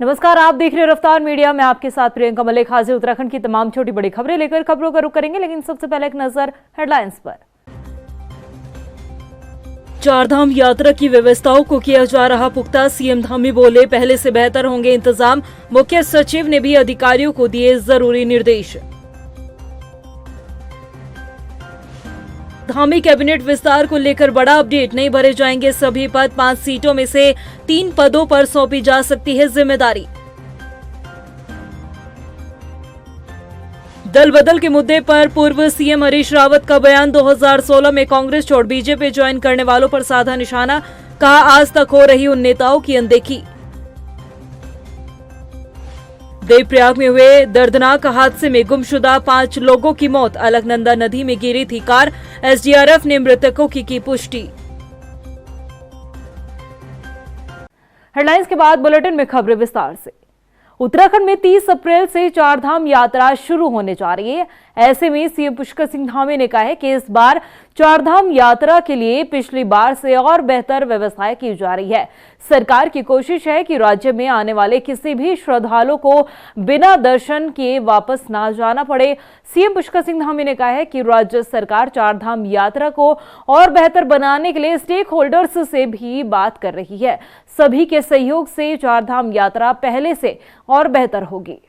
नमस्कार, आप देख रहे हो रफ्तार मीडिया में। आपके साथ प्रियंका मलिक हाजिर उत्तराखंड की तमाम छोटी बड़ी खबरें लेकर। खबरों का रुख करेंगे, लेकिन सबसे पहले एक नजर हेडलाइंस पर। चारधाम यात्रा की व्यवस्थाओं को किया जा रहा पुख्ता, सीएम धामी बोले पहले से बेहतर होंगे इंतजाम। मुख्य सचिव ने भी अधिकारियों को दिए जरूरी निर्देश। धामी कैबिनेट विस्तार को लेकर बड़ा अपडेट, नहीं भरे जाएंगे सभी पद, 5 सीटों में से 3 पदों पर सौंपी जा सकती है जिम्मेदारी। दल बदल के मुद्दे पर पूर्व सीएम हरीश रावत का बयान, 2016 में कांग्रेस छोड़ बीजेपी ज्वाइन करने वालों पर साधा निशाना, कहा आज तक हो रही उन नेताओं की अनदेखी। देवप्रयाग में हुए दर्दनाक हादसे में गुमशुदा 5 लोगों की मौत, अलकनंदा नदी में गिरी थी कार, एसडीआरएफ ने मृतकों की पुष्टि। हेडलाइंस के बाद बुलेटिन में खबरें विस्तार से। उत्तराखंड में 30 अप्रैल से चारधाम यात्रा शुरू होने जा रही है। ऐसे में सीएम पुष्कर सिंह धामी ने कहा है कि इस बार चारधाम यात्रा के लिए पिछली बार से और बेहतर व्यवस्थाएं की जा रही है। सरकार की कोशिश है कि राज्य में आने वाले किसी भी श्रद्धालु को बिना दर्शन किए वापस ना जाना पड़े। सीएम पुष्कर सिंह धामी ने कहा है कि राज्य सरकार चारधाम यात्रा को और बेहतर बनाने के लिए स्टेक होल्डर्स से भी बात कर रही है। सभी के सहयोग से चारधाम यात्रा पहले से और बेहतर होगी।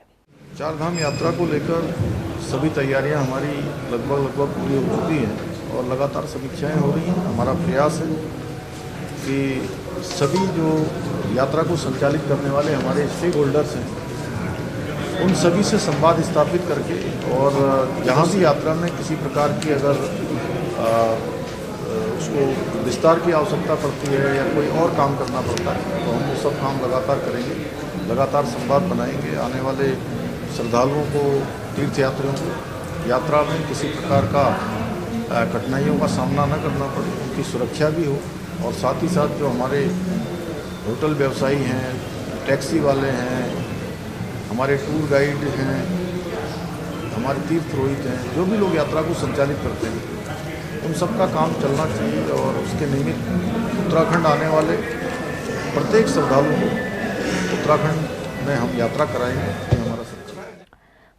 चारधाम यात्रा को लेकर सभी तैयारियां हमारी लगभग पूरी हो चुकी हैं और लगातार समीक्षाएं हो रही हैं। हमारा प्रयास है कि सभी जो यात्रा को संचालित करने वाले हमारे स्टेक होल्डर्स हैं, उन सभी से संवाद स्थापित करके और जहां भी यात्रा में किसी प्रकार की अगर उसको विस्तार की आवश्यकता पड़ती है या कोई और काम करना पड़ता है तो हम वो सब काम लगातार करेंगे, लगातार संवाद बनाएंगे। आने वाले श्रद्धालुओं को, तीर्थयात्रियों को यात्रा में किसी प्रकार का कठिनाइयों का सामना न करना पड़े, उनकी सुरक्षा भी हो। और साथ ही साथ जो हमारे होटल व्यवसायी हैं, टैक्सी वाले हैं, हमारे टूर गाइड हैं, हमारे तीर्थ पुरोहित हैं, जो भी लोग यात्रा को संचालित करते हैं, उन सब का काम चलना चाहिए। और उसके निमित्त उत्तराखंड आने वाले प्रत्येक श्रद्धालु को उत्तराखंड में हम यात्रा कराएंगे।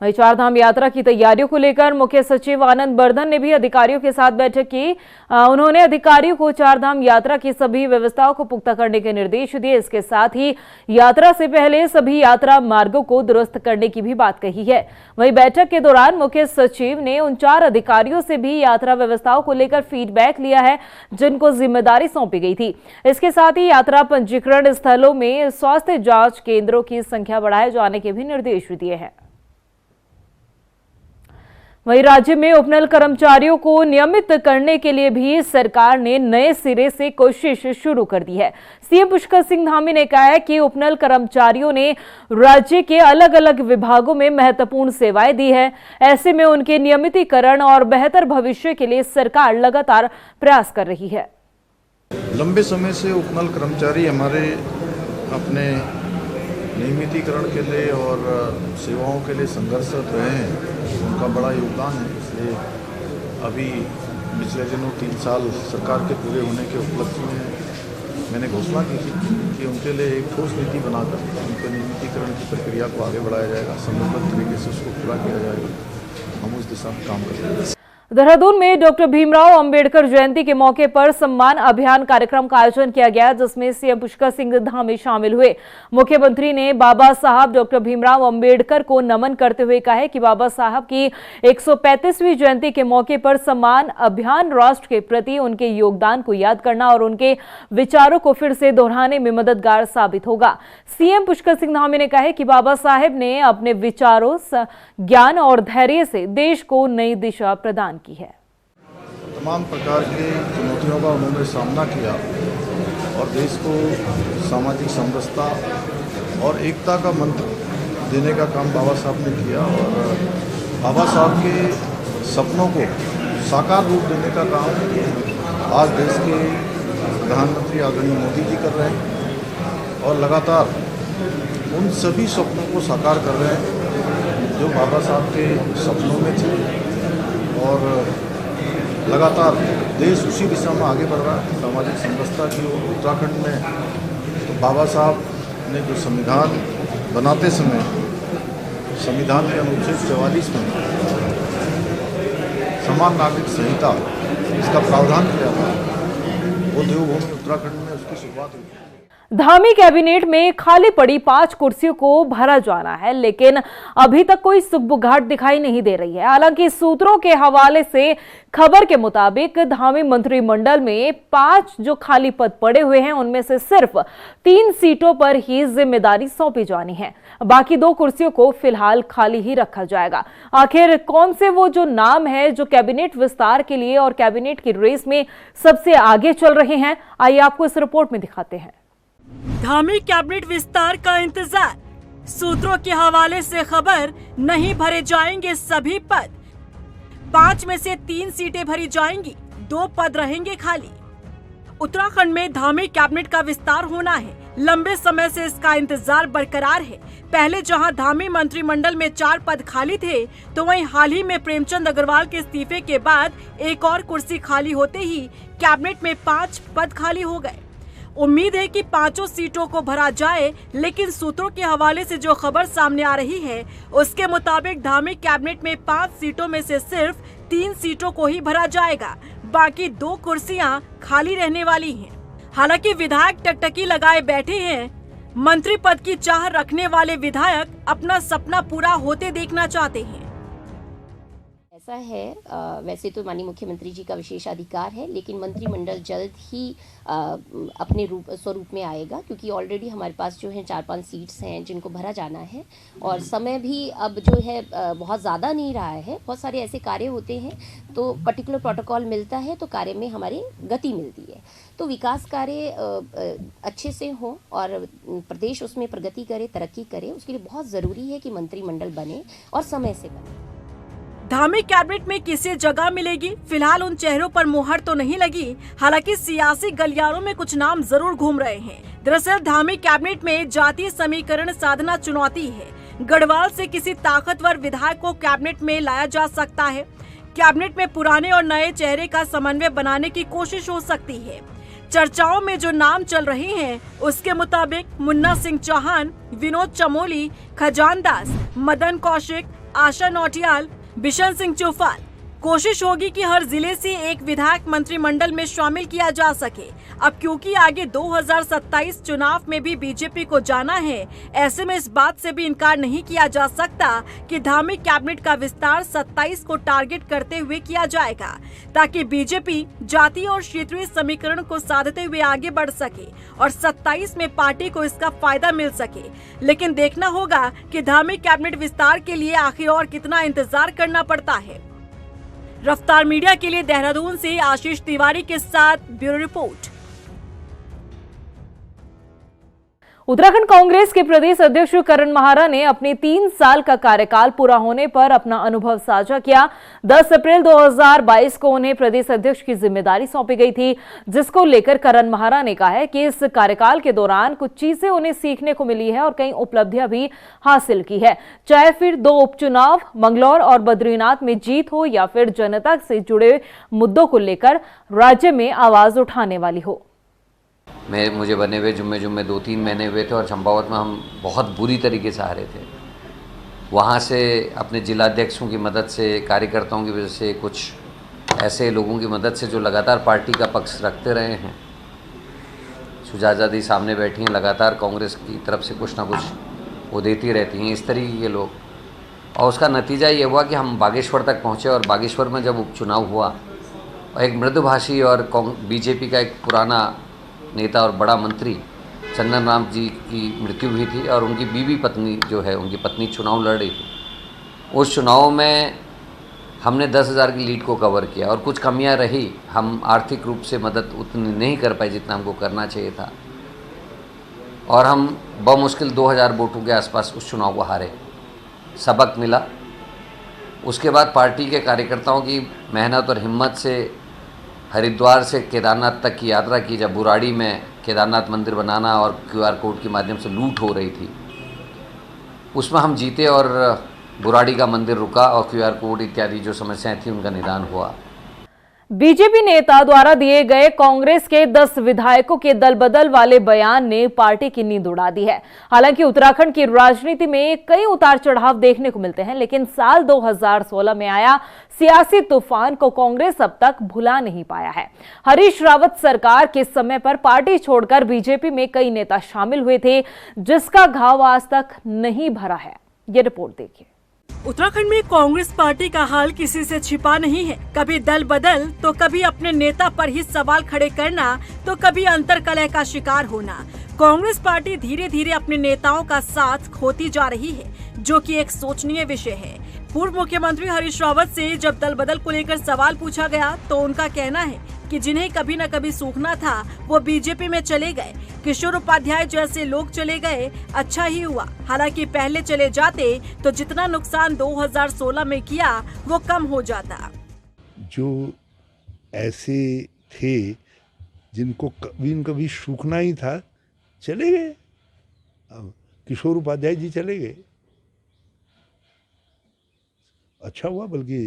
वहीं चारधाम यात्रा की तैयारियों को लेकर मुख्य सचिव आनंद बर्धन ने भी अधिकारियों के साथ बैठक की। उन्होंने अधिकारियों को चारधाम यात्रा की सभी व्यवस्थाओं को पुख्ता करने के निर्देश दिए। इसके साथ ही यात्रा से पहले सभी यात्रा मार्गों को दुरुस्त करने की भी बात कही है। वहीं बैठक के दौरान मुख्य सचिव ने उन 4 अधिकारियों से भी यात्रा व्यवस्थाओं को लेकर फीडबैक लिया है, जिनको जिम्मेदारी सौंपी गई थी। इसके साथ ही यात्रा पंजीकरण स्थलों में स्वास्थ्य जांच केंद्रों की संख्या बढ़ाए जाने के भी निर्देश दिए हैं। वहीं राज्य में उपनल कर्मचारियों को नियमित करने के लिए भी सरकार ने नए सिरे से कोशिश शुरू कर दी है। सीएम पुष्कर सिंह धामी ने कहा है कि उपनल कर्मचारियों ने राज्य के अलग अलग विभागों में महत्वपूर्ण सेवाएं दी है। ऐसे में उनके नियमितीकरण और बेहतर भविष्य के लिए सरकार लगातार प्रयास कर रही है। लंबे समय से उपनल कर्मचारी हमारे अपने नियमितीकरण के लिए और सेवाओं के लिए संघर्षरत रहे हैं, उनका बड़ा योगदान है। इसलिए अभी पिछले दिनों 3 साल सरकार के पूरे होने के उपलक्ष्य में मैंने घोषणा की थी कि उनके लिए एक ठोस नीति बनाकर उनके नियमितीकरण की प्रक्रिया को आगे बढ़ाया जाएगा, समयबद्ध तरीके से उसको पूरा किया जाएगा। हम उस दिशा में काम करेंगे। देहरादून में डॉक्टर भीमराव अंबेडकर जयंती के मौके पर सम्मान अभियान कार्यक्रम का आयोजन किया गया, जिसमें सीएम पुष्कर सिंह धामी शामिल हुए। मुख्यमंत्री ने बाबा साहब डॉक्टर भीमराव अंबेडकर को नमन करते हुए कहा है कि बाबा साहब की 135वीं जयंती के मौके पर सम्मान अभियान राष्ट्र के प्रति उनके योगदान को याद करना और उनके विचारों को फिर से दोहराने में मददगार साबित होगा। सीएम पुष्कर सिंह धामी ने कहा है कि बाबा साहब ने अपने विचारों, ज्ञान और धैर्य से देश को नई दिशा प्रदान की है। तमाम प्रकार की चुनौतियों का उन्होंने सामना किया और देश को सामाजिक समरसता और एकता का मंत्र देने का काम बाबा साहब ने किया। और बाबा साहब के सपनों को साकार रूप देने का काम आज देश के प्रधानमंत्री आदरणीय मोदी जी कर रहे हैं और लगातार उन सभी सपनों को साकार कर रहे हैं जो बाबा साहब के सपनों में थे। और लगातार देश उसी दिशा में आगे बढ़ रहा है, सामाजिक समरसता की ओर। उत्तराखंड में तो बाबा साहब ने जो संविधान बनाते समय संविधान के अनुच्छेद 44 में समान नागरिक संहिता इसका प्रावधान किया था, वो देवभूमि उत्तराखंड में उसकी शुरुआत हुई। धामी कैबिनेट में खाली पड़ी 5 कुर्सियों को भरा जाना है, लेकिन अभी तक कोई सुगबुगाहट दिखाई नहीं दे रही है। हालांकि सूत्रों के हवाले से खबर के मुताबिक धामी मंत्रिमंडल में 5 जो खाली पद पड़े हुए हैं, उनमें से सिर्फ 3 सीटों पर ही जिम्मेदारी सौंपी जानी है। बाकी 2 कुर्सियों को फिलहाल खाली ही रखा जाएगा। आखिर कौन से वो जो नाम है जो कैबिनेट विस्तार के लिए और कैबिनेट की रेस में सबसे आगे चल रहे हैं, आइए आपको इस रिपोर्ट में दिखाते हैं। धामी कैबिनेट विस्तार का इंतजार, सूत्रों के हवाले से खबर, नहीं भरे जाएंगे सभी पद। 5 में से 3 सीटें भरी जाएंगी, 2 पद रहेंगे खाली। उत्तराखंड में धामी कैबिनेट का विस्तार होना है। लंबे समय से इसका इंतजार बरकरार है। पहले जहां धामी मंत्रिमंडल में 4 पद खाली थे, तो वहीं हाल ही में प्रेमचंद अग्रवाल के इस्तीफे के बाद एक और कुर्सी खाली होते ही कैबिनेट में 5 पद खाली हो गए। उम्मीद है कि 5 सीटों को भरा जाए, लेकिन सूत्रों के हवाले से जो खबर सामने आ रही है, उसके मुताबिक धामी कैबिनेट में 5 सीटों में से सिर्फ 3 सीटों को ही भरा जाएगा। बाकी 2 कुर्सियां खाली रहने वाली हैं। हालांकि विधायक टकटकी लगाए बैठे हैं। मंत्री पद की चाह रखने वाले विधायक अपना सपना पूरा होते देखना चाहते हैं। ऐसा है, वैसे तो माननीय मुख्यमंत्री जी का विशेष अधिकार है, लेकिन मंत्रिमंडल जल्द ही अपने स्वरूप में आएगा, क्योंकि ऑलरेडी हमारे पास जो है 4-5 सीट्स हैं जिनको भरा जाना है, और समय भी अब जो है बहुत ज़्यादा नहीं रहा है। बहुत सारे ऐसे कार्य होते हैं तो पर्टिकुलर प्रोटोकॉल मिलता है तो कार्य में हमारी गति मिलती है। तो विकास कार्य अच्छे से हो और प्रदेश उसमें प्रगति करे, तरक्की करे, उसके लिए बहुत ज़रूरी है कि मंत्रिमंडल बने और समय से बने। धामी कैबिनेट में किसे जगह मिलेगी, फिलहाल उन चेहरों पर मुहर तो नहीं लगी। हालांकि सियासी गलियारों में कुछ नाम जरूर घूम रहे हैं। दरअसल धामी कैबिनेट में जातीय समीकरण साधना चुनौती है। गढ़वाल से किसी ताकतवर विधायक को कैबिनेट में लाया जा सकता है। कैबिनेट में पुराने और नए चेहरे का समन्वय बनाने की कोशिश हो सकती है। चर्चाओं में जो नाम चल रहे हैं, उसके मुताबिक मुन्ना सिंह चौहान, विनोद चमोली, खजान दास, मदन कौशिक, आशा नौटियाल, बिशन सिंह चौफाल। कोशिश होगी कि हर जिले से एक विधायक मंत्रिमंडल में शामिल किया जा सके। अब क्योंकि आगे 2027 चुनाव में भी बीजेपी को जाना है, ऐसे में इस बात से भी इनकार नहीं किया जा सकता कि धामी कैबिनेट का विस्तार 27 को टारगेट करते हुए किया जाएगा, ताकि बीजेपी जातीय और क्षेत्रीय समीकरण को साधते हुए आगे बढ़ सके और 27 में पार्टी को इसका फायदा मिल सके। लेकिन देखना होगा कि धामी कैबिनेट विस्तार के लिए आखिर और कितना इंतजार करना पड़ता है। रफ्तार मीडिया के लिए देहरादून से आशीष तिवारी के साथ ब्यूरो रिपोर्ट। उत्तराखंड कांग्रेस के प्रदेश अध्यक्ष करण महारा ने अपने 3 साल का कार्यकाल पूरा होने पर अपना अनुभव साझा किया। 10 अप्रैल 2022 को उन्हें प्रदेश अध्यक्ष की जिम्मेदारी सौंपी गई थी, जिसको लेकर करण महारा ने कहा है कि इस कार्यकाल के दौरान कुछ चीजें उन्हें सीखने को मिली है और कई उपलब्धियां भी हासिल की है। चाहे फिर 2 उपचुनाव, मंगलौर और बद्रीनाथ में जीत हो, या फिर जनता से जुड़े मुद्दों को लेकर राज्य में आवाज उठाने वाली हो। मुझे बने हुए जुम्मे 2-3 महीने हुए थे और चंपावत में हम बहुत बुरी तरीके से हारे थे। वहाँ से अपने जिलाध्यक्षों की मदद से, कार्यकर्ताओं की वजह से, कुछ ऐसे लोगों की मदद से जो लगातार पार्टी का पक्ष रखते रहे हैं। सुजाता दी सामने बैठी हैं, लगातार कांग्रेस की तरफ से कुछ ना कुछ वो देती रहती हैं, इस तरीके के लोग। और उसका नतीजा ये हुआ कि हम बागेश्वर तक पहुँचे, और बागेश्वर में जब उपचुनाव हुआ, एक मृदुभाषी और बीजेपी का एक पुराना नेता और बड़ा मंत्री चंदन राम जी की मृत्यु हुई थी, और उनकी बीवी पत्नी जो है, उनकी पत्नी चुनाव लड़ रही थी। उस चुनाव में हमने 10,000 की लीड को कवर किया, और कुछ कमियां रही। हम आर्थिक रूप से मदद उतनी नहीं कर पाए जितना हमको करना चाहिए था, और हम बमुश्किल 2,000 वोटों के आसपास उस चुनाव को हारे। सबक मिला। उसके बाद पार्टी के कार्यकर्ताओं की मेहनत और हिम्मत से हरिद्वार से केदारनाथ तक की यात्रा की, जब बुराड़ी में केदारनाथ मंदिर बनाना और QR कोड के माध्यम से लूट हो रही थी, उसमें हम जीते और बुराड़ी का मंदिर रुका और QR कोड इत्यादि जो समस्याएं थी उनका निदान हुआ। बीजेपी नेता द्वारा दिए गए कांग्रेस के 10 विधायकों के दल बदल वाले बयान ने पार्टी की नींद उड़ा दी है। हालांकि उत्तराखंड की राजनीति में कई उतार चढ़ाव देखने को मिलते हैं, लेकिन साल 2016 में आया सियासी तूफान को कांग्रेस अब तक भुला नहीं पाया है। हरीश रावत सरकार के समय पर पार्टी छोड़कर बीजेपी में कई नेता शामिल हुए थे, जिसका घाव आज तक नहीं भरा है। ये रिपोर्ट देखिए। उत्तराखंड में कांग्रेस पार्टी का हाल किसी से छिपा नहीं है। कभी दल बदल तो कभी अपने नेता पर ही सवाल खड़े करना तो कभी अंतर्कलह का शिकार होना। कांग्रेस पार्टी धीरे धीरे अपने नेताओं का साथ खोती जा रही है, जो कि एक सोचनीय विषय है। पूर्व मुख्यमंत्री हरीश रावत से जब दल बदल को लेकर सवाल पूछा गया तो उनका कहना है कि जिन्हें कभी न कभी सूखना था वो बीजेपी में चले गए। किशोर उपाध्याय जैसे लोग चले गए, अच्छा ही हुआ। हालांकि पहले चले जाते तो जितना नुकसान 2016 में किया वो कम हो जाता। जो ऐसे थे जिनको कभी न कभी सूखना ही था, चले गए। अब किशोर उपाध्याय जी चले गए, अच्छा हुआ। बल्कि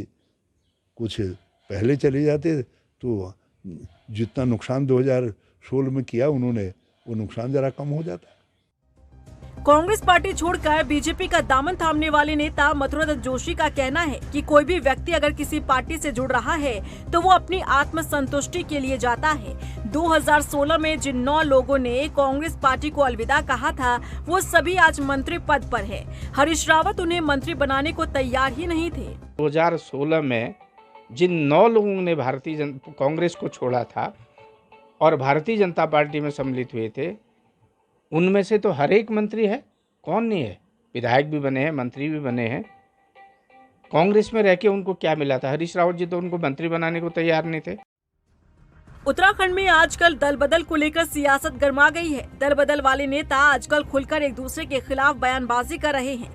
कुछ पहले चले जाते तो जितना नुकसान 2016 में किया उन्होंने, वो नुकसान जरा कम हो जाता। कांग्रेस पार्टी छोड़कर बीजेपी का दामन थामने वाले नेता मथुरादत्त जोशी का कहना है कि कोई भी व्यक्ति अगर किसी पार्टी से जुड़ रहा है तो वो अपनी आत्मसंतुष्टि के लिए जाता है। 2016 में जिन 9 लोगों ने कांग्रेस पार्टी को अलविदा कहा था, वो सभी आज मंत्री पद पर है। हरीश रावत उन्हें मंत्री बनाने को तैयार ही नहीं थे। 2016 में जिन 9 लोगों ने कांग्रेस को छोड़ा था और भारतीय जनता पार्टी में सम्मिलित हुए थे, उनमें से तो हर एक मंत्री है, कौन नहीं है। विधायक भी बने हैं, मंत्री भी बने हैं। कांग्रेस में रह के उनको क्या मिला था? हरीश रावत जी तो उनको मंत्री बनाने को तैयार नहीं थे। उत्तराखंड में आजकल दल बदल को लेकर सियासत गर्मा गई है। दल बदल वाले नेता आजकल खुलकर एक दूसरे के खिलाफ बयानबाजी कर रहे हैं,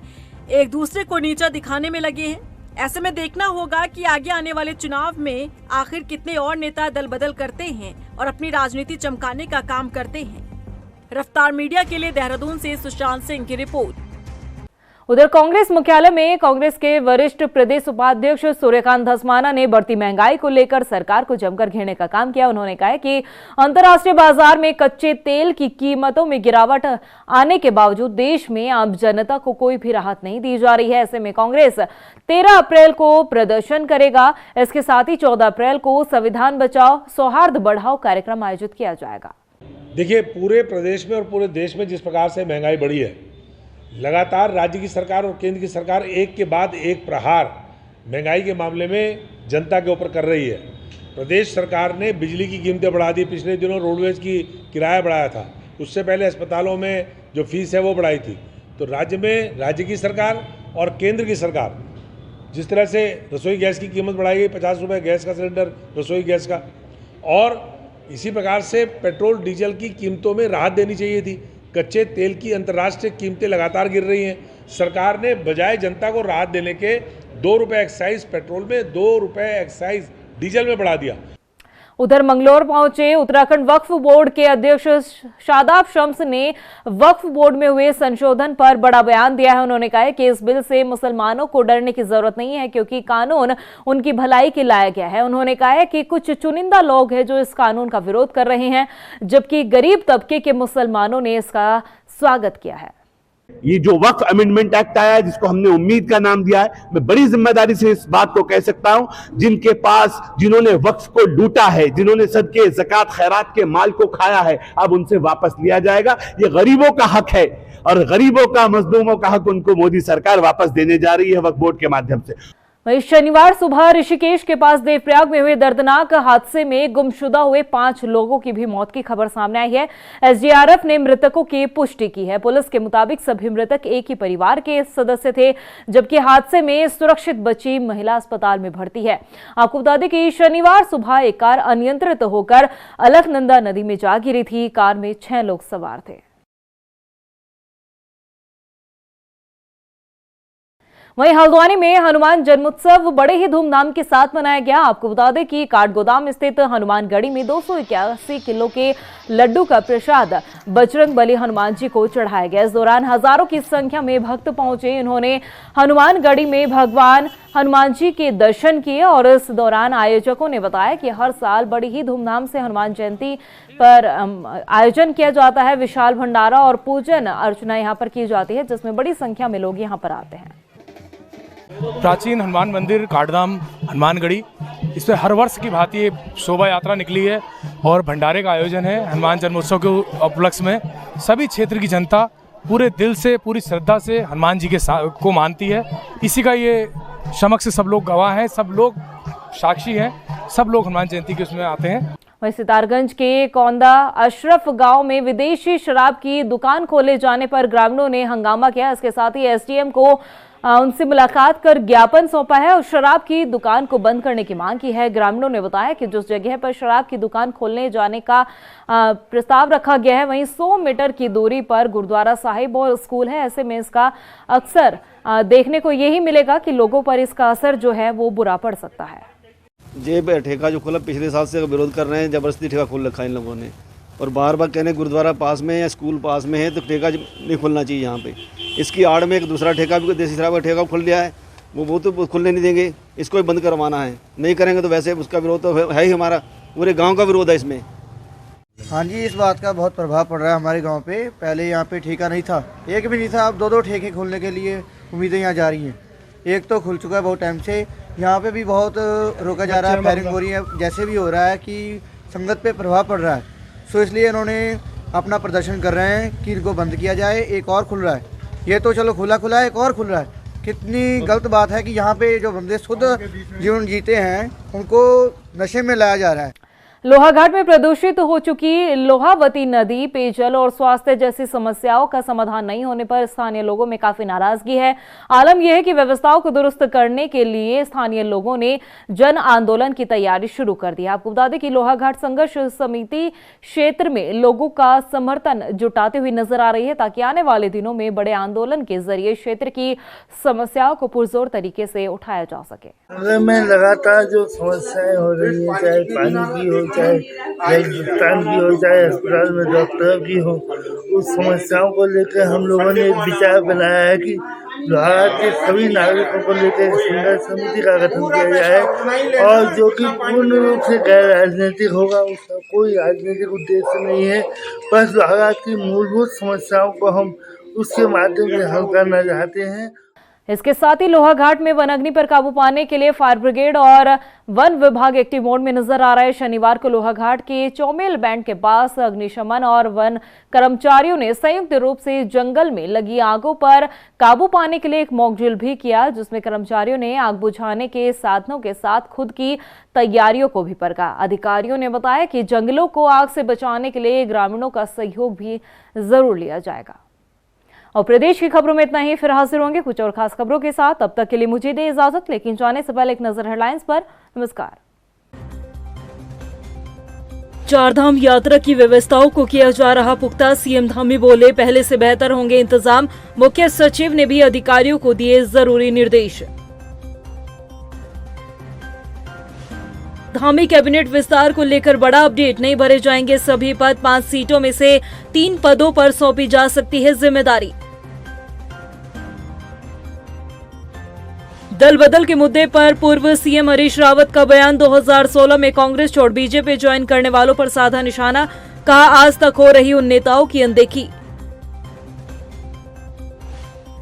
एक दूसरे को नीचा दिखाने में लगे हैं। ऐसे में देखना होगा कि आगे आने वाले चुनाव में आखिर कितने और नेता दल बदल करते हैं और अपनी राजनीति चमकाने का काम करते हैं। रफ्तार मीडिया के लिए देहरादून से सुशांत सिंह की रिपोर्ट। उधर कांग्रेस मुख्यालय में कांग्रेस के वरिष्ठ प्रदेश उपाध्यक्ष सूर्यकांत धस्माना ने बढ़ती महंगाई को लेकर सरकार को जमकर घेरने का काम किया। उन्होंने कहा कि अंतर्राष्ट्रीय बाजार में कच्चे तेल की कीमतों में गिरावट आने के बावजूद देश में आम जनता को कोई भी राहत नहीं दी जा रही है। ऐसे में कांग्रेस 13 अप्रैल को प्रदर्शन करेगा। इसके साथ ही 14 अप्रैल को संविधान बचाओ सौहार्द बढ़ाओ कार्यक्रम आयोजित किया जाएगा। देखिए, पूरे प्रदेश में और पूरे देश में जिस प्रकार से महंगाई बढ़ी है, लगातार राज्य की सरकार और केंद्र की सरकार एक के बाद एक प्रहार महंगाई के मामले में जनता के ऊपर कर रही है। प्रदेश सरकार ने बिजली की कीमतें बढ़ा दी, पिछले दिनों रोडवेज की किराया बढ़ाया था, उससे पहले अस्पतालों में जो फीस है वो बढ़ाई थी। तो राज्य में राज्य की सरकार और केंद्र की सरकार जिस तरह से रसोई गैस की कीमत बढ़ाई गई, 50 रुपये गैस का सिलेंडर रसोई गैस का, और इसी प्रकार से पेट्रोल डीजल की कीमतों में राहत देनी चाहिए थी। कच्चे तेल की अंतर्राष्ट्रीय कीमतें लगातार गिर रही हैं। सरकार ने बजाय जनता को राहत देने के 2 रुपये एक्साइज पेट्रोल में, 2 रुपये एक्साइज डीजल में बढ़ा दिया। उधर मंगलौर पहुंचे उत्तराखंड वक्फ बोर्ड के अध्यक्ष शादाब शम्स ने वक्फ बोर्ड में हुए संशोधन पर बड़ा बयान दिया है। उन्होंने कहा है कि इस बिल से मुसलमानों को डरने की जरूरत नहीं है, क्योंकि कानून उनकी भलाई के लाया गया है। उन्होंने कहा है कि कुछ चुनिंदा लोग हैं जो इस कानून का विरोध कर रहे हैं, जबकि गरीब तबके के मुसलमानों ने इसका स्वागत किया है। ये जो वक्फ अमेंडमेंट एक्ट आया है, जिसको हमने उम्मीद का नाम दिया है, मैं बड़ी जिम्मेदारी से इस बात को कह सकता हूं, जिनके पास जिन्होंने वक्फ को लूटा है, जिन्होंने सदके ज़कात खैरात के माल को खाया है, अब उनसे वापस लिया जाएगा। ये गरीबों का हक है और गरीबों का, मजलूमों का हक उनको मोदी सरकार वापस देने जा रही है वक्फ बोर्ड के माध्यम से। वहीं शनिवार सुबह ऋषिकेश के पास देवप्रयाग में हुए दर्दनाक हादसे में गुमशुदा हुए 5 लोगों की भी मौत की खबर सामने आई है। एसडीआरएफ ने मृतकों की पुष्टि की है। पुलिस के मुताबिक सभी मृतक एक ही परिवार के सदस्य थे, जबकि हादसे में सुरक्षित बची महिला अस्पताल में भर्ती है। आपको बता दें कि शनिवार सुबह एक कार अनियंत्रित होकर अलकनंदा नदी में जा गिरी थी। कार में 6 लोग सवार थे। वहीं हल्द्वानी में हनुमान जन्मोत्सव बड़े ही धूमधाम के साथ मनाया गया। आपको बता दें कि काठगोदाम स्थित हनुमानगढ़ी में 281 किलो के लड्डू का प्रसाद बजरंग बली हनुमान जी को चढ़ाया गया। इस दौरान हजारों की संख्या में भक्त पहुंचे। इन्होंने हनुमानगढ़ी में भगवान हनुमान जी के दर्शन किए और इस दौरान आयोजकों ने बताया कि हर साल बड़ी ही धूमधाम से हनुमान जयंती पर आयोजन किया जाता है। विशाल भंडारा और पूजन अर्चना यहाँ पर की जाती है, जिसमें बड़ी संख्या में लोग यहाँ पर आते हैं। प्राचीन हनुमान मंदिर काठगोदाम हनुमानगढ़ी, इस पर हर वर्ष की भांति शोभा यात्रा निकली है और भंडारे का आयोजन है। हनुमान जन्मोत्सव के उपलक्ष्य में सभी क्षेत्र की जनता पूरे दिल से, पूरी श्रद्धा से हनुमान जी के को मानती है। इसी का ये समक्ष सब लोग गवाह हैं, सब लोग साक्षी हैं, सब लोग हनुमान जयंती के उसमें आते हैं। वहीं सितारगंज के कौंदा अशरफ गांव में विदेशी शराब की दुकान खोले जाने पर ग्रामीणों ने हंगामा किया। इसके साथ ही एसडीएम को उनसे मुलाकात कर ज्ञापन सौंपा है और शराब की दुकान को बंद करने की मांग की है। ग्रामीणों ने बताया कि जिस जगह पर शराब की दुकान खोलने जाने का प्रस्ताव रखा गया है, वहीं 100 मीटर की दूरी पर गुरुद्वारा साहिब और स्कूल है। ऐसे में इसका अक्सर देखने को यही मिलेगा कि लोगों पर इसका असर जो है वो बुरा पड़ सकता है। ये ठेका जो खुला पिछले साल से विरोध कर रहे हैं, जबरदस्ती ठेका खोल रखा है इन लोगों ने और बार बार कहने गुरुद्वारा पास में है या स्कूल पास में है तो ठेका नहीं खुलना चाहिए यहाँ पे। इसकी आड़ में एक दूसरा ठेका भी देसी शराब का ठेका खुल लिया है, वो तो खुलने नहीं देंगे, इसको भी बंद करवाना है। नहीं करेंगे तो वैसे उसका विरोध तो है ही, हमारा पूरे गाँव का विरोध है इसमें। हाँ जी, इस बात का बहुत प्रभाव पड़ रहा है हमारे गाँव पे। पहले यहाँ पे ठेका नहीं था, एक भी नहीं था, अब 2-2 ठेके खोलने के लिए उम्मीदें यहाँ जा रही हैं। एक तो खुल चुका है बहुत टाइम से, यहाँ पे भी बहुत रोका जा रहा है, फायरिंग हो रही है। जैसे भी हो रहा है कि संगत पे प्रभाव पड़ रहा है, सो इसलिए इन्होंने अपना प्रदर्शन कर रहे हैं कि इनको बंद किया जाए। एक और खुल रहा है, ये तो चलो खुला है, एक और खुल रहा है। कितनी गलत बात है कि यहाँ पे जो बंदे शुद्ध जीवन जीते हैं उनको नशे में लाया जा रहा है। लोहाघाट में प्रदूषित हो चुकी लोहावती नदी पेयजल और स्वास्थ्य जैसी समस्याओं का समाधान नहीं होने पर स्थानीय लोगों में काफी नाराजगी है। आलम यह है कि व्यवस्थाओं को दुरुस्त करने के लिए स्थानीय लोगों ने जन आंदोलन की तैयारी शुरू कर दी। आपको बता दें कि लोहाघाट संघर्ष समिति क्षेत्र में लोगों का समर्थन जुटाते हुए नजर आ रही है, ताकि आने वाले दिनों में बड़े आंदोलन के जरिए क्षेत्र की समस्याओं को पुरजोर तरीके से उठाया जा सके। में लगातार जो समस्याएं हो रही है, चाहे पानी की हो, चाहे भुगतान की हो, चाहे अस्पताल में डॉक्टर की हो, उस समस्याओं को लेकर हम लोगों ने एक विचार बनाया है कि लोहाघाट के सभी नागरिकों को लेकर संघर्ष समिति का गठन किया जाए और जो कि पूर्ण रूप से गैर राजनीतिक होगा। उसका कोई राजनीतिक उद्देश्य नहीं है, बस लोहाघाट की मूलभूत समस्याओं को हम उसके माध्यम से हल करना चाहते हैं। इसके साथ ही लोहाघाट में वनाग्नि पर काबू पाने के लिए फायर ब्रिगेड और वन विभाग एक्टिव मोड में नजर आ रहा है। शनिवार को लोहाघाट के चौमेल बैंड के पास अग्निशमन और वन कर्मचारियों ने संयुक्त रूप से जंगल में लगी आगों पर काबू पाने के लिए एक मॉक ड्रिल भी किया, जिसमें कर्मचारियों ने आग बुझाने के साधनों के साथ खुद की तैयारियों को भी परखा। अधिकारियों ने बताया कि जंगलों को आग से बचाने के लिए ग्रामीणों का सहयोग भी जरूर लिया जाएगा। और प्रदेश की खबरों में इतना ही, फिर हाजिर होंगे कुछ और खास खबरों के साथ। तब तक के लिए मुझे दे इजाजत, लेकिन जाने से पहले एक नजर हेडलाइंस पर। नमस्कार। चारधाम यात्रा की व्यवस्थाओं को किया जा रहा पुख्ता, सीएम धामी बोले पहले से बेहतर होंगे इंतजाम। मुख्य सचिव ने भी अधिकारियों को दिए जरूरी निर्देश। धामी कैबिनेट विस्तार को लेकर बड़ा अपडेट, नहीं भरे जाएंगे सभी पद, 5 सीटों में से 3 पदों पर सौंपी जा सकती है जिम्मेदारी। दल बदल के मुद्दे पर पूर्व सीएम हरीश रावत का बयान, 2016 में कांग्रेस छोड़ बीजेपी ज्वाइन करने वालों पर साधा निशाना, कहा आज तक हो रही उन नेताओं की अनदेखी।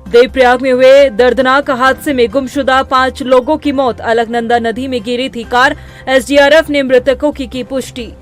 देवप्रयाग में हुए दर्दनाक हादसे में गुमशुदा 5 लोगों की मौत, अलकनंदा नदी में गिरी थी कार, एसडीआरएफ ने मृतकों की पुष्टि।